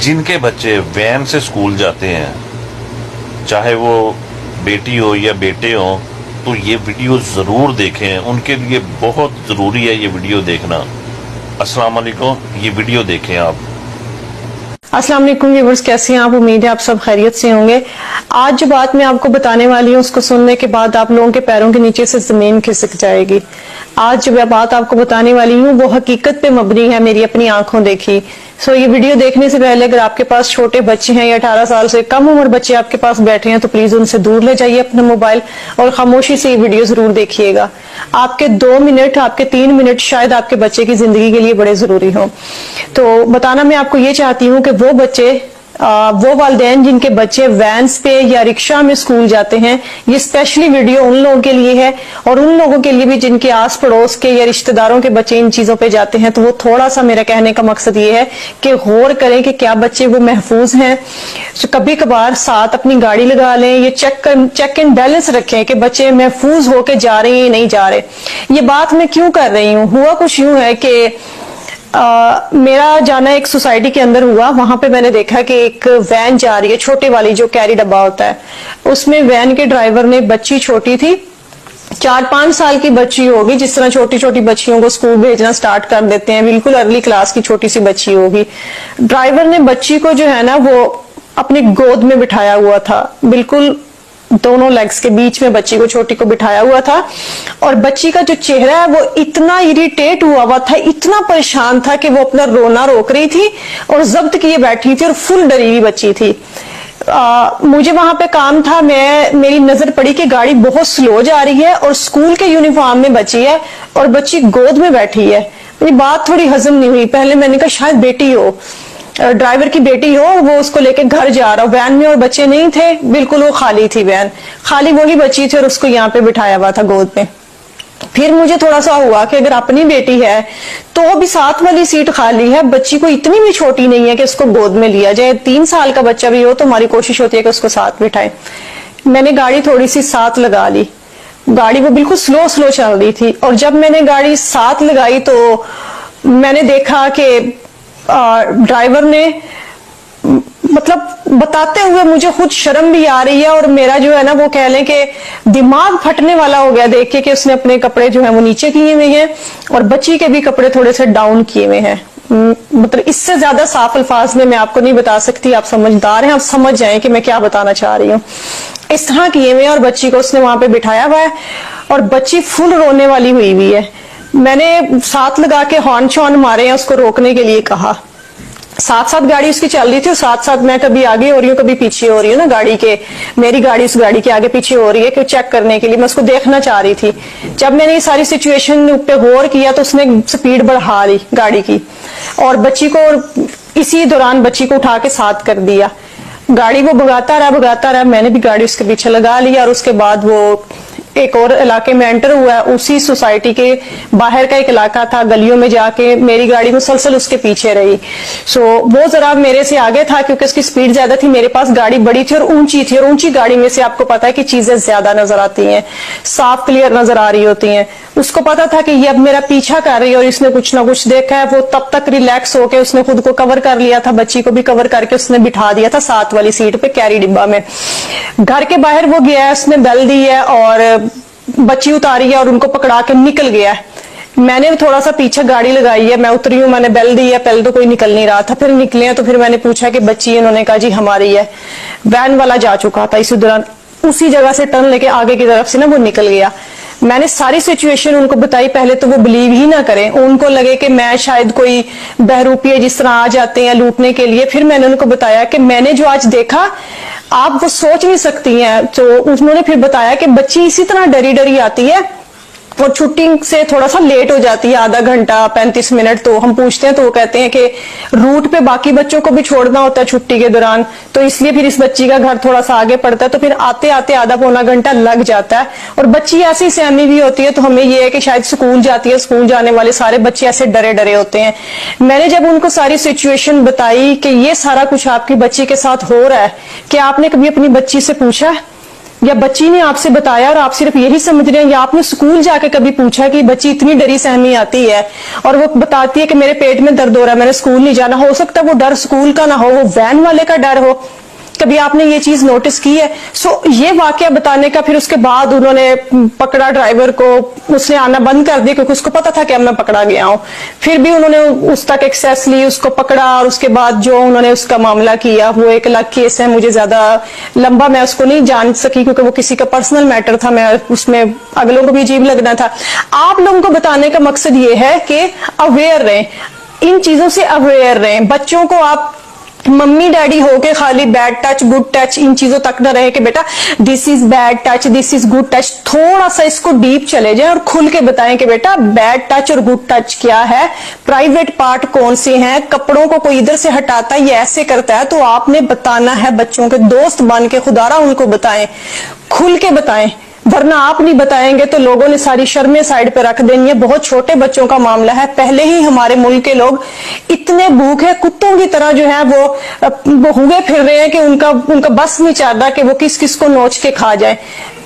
جن کے بچے وین سے اسکول جاتے ہیں، چاہے وہ بیٹی ہو یا بیٹے ہوں، تو یہ ویڈیو ضرور دیکھیں، ان کے لیے بہت ضروری ہے یہ ویڈیو دیکھنا۔ السلام علیکم، یہ ویڈیو دیکھیں آپ۔ السلام علیکم ویورز، کیسے ہیں آپ؟ امید ہے آپ سب خیریت سے ہوں گے۔ آج جو بات میں آپ کو بتانے والی ہوں اس کو سننے کے بعد آپ لوگوں کے پیروں کے نیچے سے زمین کھسک جائے گی۔ آج جو بات آپ کو بتانے والی ہوں وہ حقیقت پہ مبنی ہے، میری اپنی آنکھوں دیکھی۔ یہ ویڈیو دیکھنے سے پہلے اگر آپ کے پاس چھوٹے بچے ہیں یا 18 سال سے کم عمر بچے آپ کے پاس بیٹھے ہیں تو پلیز ان سے دور لے جائیے اپنا موبائل، اور خاموشی سے یہ ویڈیو ضرور دیکھیے گا۔ آپ کے 2 منٹ، آپ کے 3 منٹ شاید آپ کے بچے کی زندگی کے لیے بڑے ضروری ہوں۔ تو بتانا میں آپ کو یہ چاہتی ہوں کہ وہ بچے، وہ والدین جن کے بچے وینس پہ یا رکشہ میں اسکول جاتے ہیں، یہ اسپیشلی ویڈیو ان لوگوں کے لیے ہے، اور ان لوگوں کے لیے بھی جن کے آس پڑوس کے یا رشتہ داروں کے بچے ان چیزوں پہ جاتے ہیں۔ تو وہ تھوڑا سا میرا کہنے کا مقصد یہ ہے کہ غور کریں کہ کیا بچے وہ محفوظ ہیں۔ کبھی کبھار ساتھ اپنی گاڑی لگا لیں، یہ چیک اینڈ بیلنس رکھیں کہ بچے محفوظ ہو کے جا رہے ہیں یا نہیں جا رہے۔ یہ بات میں کیوں کر رہی ہوں؟ ہوا کچھ یوں ہے کہ میرا جانا ایک سوسائٹی کے اندر ہوا، وہاں پہ میں نے دیکھا کہ ایک وین جا رہی ہے، چھوٹے والی جو کیری ڈبہ ہوتا ہے، اس میں وین کے ڈرائیور نے، بچی چھوٹی تھی، 4-5 سال کی بچی ہوگی، جس طرح چھوٹی چھوٹی بچیوں کو اسکول بھیجنا سٹارٹ کر دیتے ہیں، بالکل ارلی کلاس کی چھوٹی سی بچی ہوگی۔ ڈرائیور نے بچی کو جو ہے نا وہ اپنی گود میں بٹھایا ہوا تھا، بالکل دونوں لیگز کے بیچ میں بچی کو، چھوٹی کو بٹھایا ہوا تھا، اور بچی کا جو چہرہ ہے وہ اتنا اریٹیٹ ہوا تھا، اتنا پریشان تھا کہ وہ اپنا رونا روک رہی تھی اور ضبط کیے بیٹھی تھی، اور فل ڈری ہوئی بچی تھی۔ مجھے وہاں پہ کام تھا، میری نظر پڑی کہ گاڑی بہت سلو جا رہی ہے اور اسکول کے یونیفارم میں بچی ہے اور بچی گود میں بیٹھی ہے۔ میری بات تھوڑی ہضم نہیں ہوئی، پہلے میں نے کہا شاید بیٹی ہو، ڈرائیور کی بیٹی ہو، وہ اس کو لے کے گھر جا رہا ہو۔ وین میں اور بچے نہیں تھے، بالکل وہ خالی تھی وین، خالی وہی بچی تھی اور اس کو یہاں پہ بٹھایا ہوا تھا گود میں۔ پھر مجھے تھوڑا سا ہوا کہ اگر اپنی بیٹی ہے تو بھی ساتھ والی سیٹ خالی ہے، بچی کو اتنی بھی چھوٹی نہیں ہے کہ اس کو گود میں لیا جائے، 3 سال کا بچہ بھی ہو تو ہماری کوشش ہوتی ہے کہ اس کو ساتھ بٹھائیں۔ میں نے گاڑی تھوڑی سی ساتھ لگا لی، گاڑی وہ بالکل سلو چل رہی تھی، اور جب میں نے گاڑی ساتھ لگائی تو میں نے دیکھا کہ ڈرائیور نے، مطلب بتاتے ہوئے مجھے خود شرم بھی آ رہی ہے، اور میرا جو ہے نا وہ کہہ لیں کہ دماغ پھٹنے والا ہو گیا دیکھ کے کہ اس نے اپنے کپڑے جو ہیں وہ نیچے کیے ہوئے ہیں اور بچی کے بھی کپڑے تھوڑے سے ڈاؤن کیے ہوئے ہیں۔ مطلب اس سے زیادہ صاف الفاظ میں آپ کو نہیں بتا سکتی، آپ سمجھدار ہیں، آپ سمجھ جائیں کہ میں کیا بتانا چاہ رہی ہوں۔ اس طرح کیے ہوئے، اور بچی کو اس نے وہاں پہ بٹھایا ہوا ہے اور بچی فل رونے والی ہوئی ہے۔ میں نے ساتھ لگا کے ہارن شارن مارے ہیں، اس کو روکنے کے لیے کہا، ساتھ گاڑی اس کی چل رہی تھی، اور ساتھ میں کبھی آگے ہو رہی ہوں کبھی پیچھے ہو رہی ہوں نا گاڑی کے، میری گاڑی اس گاڑی کے آگے پیچھے ہو رہی ہے کہ چیک کرنے کے لیے میں اس کو دیکھنا چاہ رہی تھی۔ جب میں نے یہ ساری سچویشن پہ غور کیا تو اس نے سپیڈ بڑھا لی گاڑی کی، اور بچی کو، اسی دوران بچی کو اٹھا کے ساتھ کر دیا۔ گاڑی وہ بھگاتا رہا، میں نے بھی گاڑی اس کے پیچھے لگا لی، اور اس کے بعد وہ ایک اور علاقے میں انٹر ہوا ہے، اسی سوسائٹی کے باہر کا ایک علاقہ تھا، گلیوں میں جا کے میری گاڑی مسلسل اس کے پیچھے رہی۔ وہ ذرا میرے سے آگے تھا کیونکہ اس کی سپیڈ زیادہ تھی، میرے پاس گاڑی بڑی تھی اور اونچی تھی، اور اونچی گاڑی میں سے آپ کو پتا ہے کہ چیزیں زیادہ نظر آتی ہیں، صاف کلیئر نظر آ رہی ہوتی ہیں۔ اس کو پتا تھا کہ یہ اب میرا پیچھا کر رہی ہے اور اس نے کچھ نہ کچھ دیکھا ہے، وہ تب تک ریلیکس ہو کے اس نے خود کو کور کر لیا تھا، بچی کو بھی کور کر کے اس نے بٹھا دیا تھا ساتھ والی سیٹ پہ کیری ڈبہ میں۔ گھر کے باہر وہ گیا ہے، اس نے بیل دی ہے اور بچی اتاری ہے اور ان کو پکڑا کے نکل گیا ہے۔ میں نے تھوڑا سا پیچھے گاڑی لگائی ہے، میں اتری ہوں، میں نے بیل دی ہے، پہلے تو کوئی نکل نہیں رہا تھا، پھر نکلے ہیں تو پھر میں نے پوچھا کہ بچی، انہوں نے کہا جی ہماری ہے۔ وین والا جا چکا تھا، اسی دوران اسی جگہ سے ٹرن لے کے آگے کی طرف سے نا وہ نکل گیا۔ میں نے ساری سچویشن ان کو بتائی، پہلے تو وہ بلیو ہی نہ کریں، ان کو لگے کہ میں شاید کوئی بہروپی ہے جس طرح آ جاتے ہیں لوٹنے کے لیے۔ پھر میں نے ان کو بتایا کہ میں نے جو آج دیکھا آپ وہ سوچ نہیں سکتی ہیں۔ تو انہوں نے پھر بتایا کہ بچی اسی طرح ڈری آتی ہے اور چھٹی سے تھوڑا سا لیٹ ہو جاتی ہے، آدھا گھنٹہ 35 منٹ۔ تو ہم پوچھتے ہیں تو وہ کہتے ہیں کہ روٹ پہ باقی بچوں کو بھی چھوڑنا ہوتا ہے چھٹی کے دوران، تو اس لیے پھر اس بچی کا گھر تھوڑا سا آگے پڑتا ہے، تو پھر آتے آتے آدھا پونا گھنٹہ لگ جاتا ہے۔ اور بچی ایسی سیامی بھی ہوتی ہے، تو ہمیں یہ ہے کہ شاید سکول جاتی ہے، سکول جانے والے سارے بچے ایسے ڈرے ہوتے ہیں۔ میں نے جب ان کو ساری سچویشن بتائی کہ یہ سارا کچھ آپ کی بچی کے ساتھ ہو رہا ہے، کہ آپ نے کبھی اپنی بچی سے پوچھا یا بچی نے آپ سے بتایا اور آپ صرف یہی سمجھ رہے ہیں, یا آپ نے اسکول جا کے کبھی پوچھا کہ بچی اتنی ڈری سہمی آتی ہے اور وہ بتاتی ہے کہ میرے پیٹ میں درد ہو رہا ہے, میں نے اسکول نہیں جانا. ہو سکتا ہے وہ ڈر اسکول کا نہ ہو, وہ وین والے کا ڈر ہو. کبھی آپ نے یہ چیز نوٹس کی ہے؟ یہ واقعہ بتانے کا پھر اس کے بعد انہوں نے پکڑا ڈرائیور کو, اس نے آنا بند کر دیا کیونکہ اس کو پتا تھا کہ اب میں پکڑا گیا ہوں. پھر بھی انہوں نے اس تک ایکسیس لی, اس کو پکڑا, اور اس کے بعد جو انہوں نے اس کا معاملہ کیا وہ ایک الگ کیس ہے. مجھے زیادہ لمبا میں اس کو نہیں جان سکی کیونکہ وہ کسی کا پرسنل میٹر تھا, میں اس میں اگلوں کو بھی عجیب لگنا تھا. آپ لوگوں کو بتانے کا مقصد یہ ہے کہ اویئر رہیں, ان چیزوں سے اویئر رہیں. بچوں کو آپ ممی ڈیڈی ہو کے خالی بیڈ ٹچ گڈ ٹچ ان چیزوں تک نہ رہے کہ بیٹا this is bad touch this is good touch. تھوڑا سا اس کو ڈیپ چلے جائیں اور کھل کے بتائیں کہ بیٹا بیڈ ٹچ اور گڈ ٹچ کیا ہے, پرائیویٹ پارٹ کون سے ہیں, کپڑوں کو کوئی ادھر سے ہٹاتا ہے یہ ایسے کرتا ہے, تو آپ نے بتانا ہے. بچوں کے دوست بن کے خدارا ان کو بتائیں, کھل کے بتائیں, ورنہ آپ نہیں بتائیں گے تو لوگوں نے ساری شرمیں سائڈ پہ رکھ دینی ہے. بہت چھوٹے بچوں کا معاملہ ہے, پہلے ہی ہمارے ملک کے لوگ اتنے بھوکے کتوں کی طرح جو ہے وہ ہوئے پھر رہے ہیں کہ ان کا بس نہیں چل رہا کہ وہ کس کس کو نوچ کے کھا جائیں.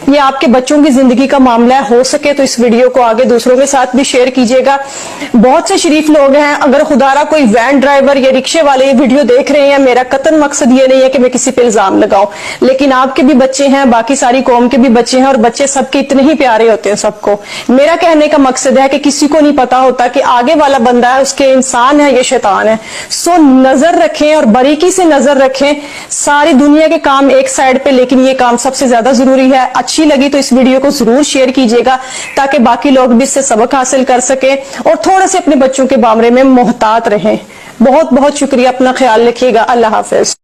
یہ آپ کے بچوں کی زندگی کا معاملہ ہے. ہو سکے تو اس ویڈیو کو آگے دوسروں کے ساتھ بھی شیئر کیجیے گا. بہت سے شریف لوگ ہیں, اگر خدارا کوئی وین ڈرائیور یا رکشے والے یہ ویڈیو دیکھ رہے ہیں, میرا قطعاً مقصد یہ نہیں ہے کہ میں کسی پہ الزام لگاؤں, لیکن آپ کے بھی بچے ہیں, باقی ساری قوم کے بھی بچے ہیں, اور بچے سب کے اتنے ہی پیارے ہوتے ہیں سب کو. میرا کہنے کا مقصد ہے کہ کسی کو نہیں پتا ہوتا کہ آگے والا بندہ ہے اس کے انسان ہے یا شیطان ہے. سو نظر رکھیں اور باریکی سے نظر رکھیں. ساری دنیا کے کام ایک سائڈ پہ, لیکن یہ کام سب سے زیادہ ضروری ہے. اچھی لگی تو اس ویڈیو کو ضرور شیئر کیجیے گا تاکہ باقی لوگ بھی اس سے سبق حاصل کر سکیں, اور تھوڑا سے اپنے بچوں کے بارے میں محتاط رہیں. بہت بہت شکریہ, اپنا خیال رکھیے گا. اللہ حافظ.